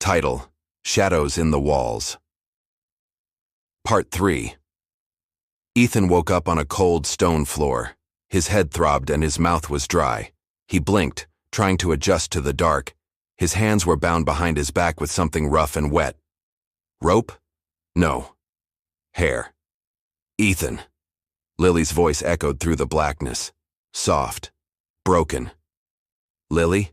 Title: Shadows in the Walls. Part 3. Ethan woke up on a cold stone floor. His head throbbed and his mouth was dry. He blinked, trying to adjust to the dark. His hands were bound behind his back with something rough and wet. Rope? No. Hair. Ethan. Lily's voice echoed through the blackness. Soft. Broken. Lily?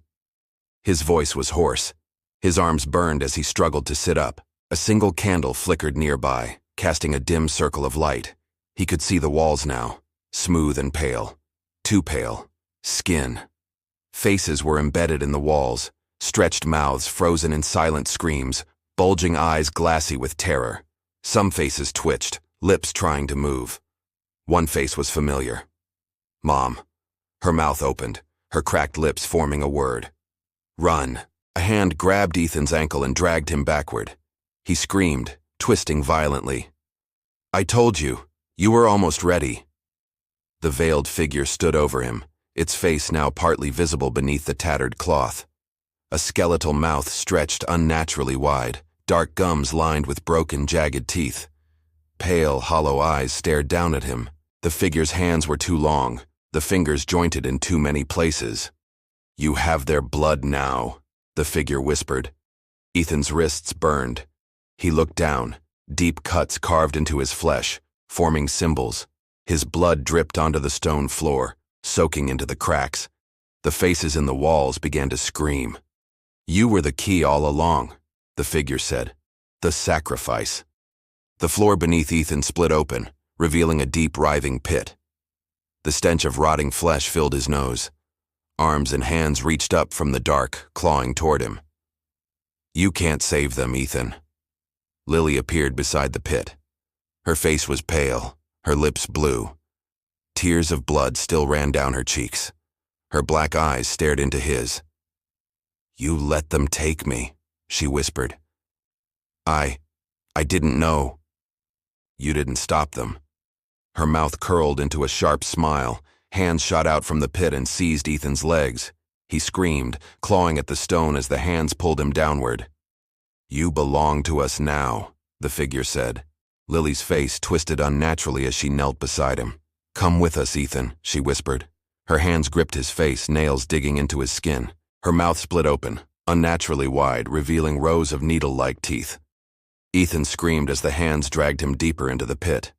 His voice was hoarse. His arms burned as he struggled to sit up. A single candle flickered nearby, casting a dim circle of light. He could see the walls now, smooth and pale. Too pale. Skin. Faces were embedded in the walls, stretched mouths frozen in silent screams, bulging eyes glassy with terror. Some faces twitched, lips trying to move. One face was familiar. Mom. Her mouth opened, her cracked lips forming a word. Run. A hand grabbed Ethan's ankle and dragged him backward. He screamed, twisting violently. I told you, you were almost ready. The veiled figure stood over him, its face now partly visible beneath the tattered cloth. A skeletal mouth stretched unnaturally wide, dark gums lined with broken, jagged teeth. Pale, hollow eyes stared down at him. The figure's hands were too long, the fingers jointed in too many places. You have their blood now, the figure whispered. Ethan's wrists burned. He looked down, deep cuts carved into his flesh, forming symbols. His blood dripped onto the stone floor, soaking into the cracks. The faces in the walls began to scream. You were the key all along, the figure said. The sacrifice. The floor beneath Ethan split open, revealing a deep, writhing pit. The stench of rotting flesh filled his nose. Arms and hands reached up from the dark, clawing toward him. You can't save them, Ethan. Lily appeared beside the pit. Her face was pale, her lips blue. Tears of blood still ran down her cheeks. Her black eyes stared into his. You let them take me, she whispered. I didn't know. You didn't stop them. Her mouth curled into a sharp smile. Hands shot out from the pit and seized Ethan's legs. He screamed, clawing at the stone as the hands pulled him downward. You belong to us now, the figure said. Lily's face twisted unnaturally as she knelt beside him. Come with us, Ethan, she whispered. Her hands gripped his face, nails digging into his skin. Her mouth split open, unnaturally wide, revealing rows of needle-like teeth. Ethan screamed as the hands dragged him deeper into the pit.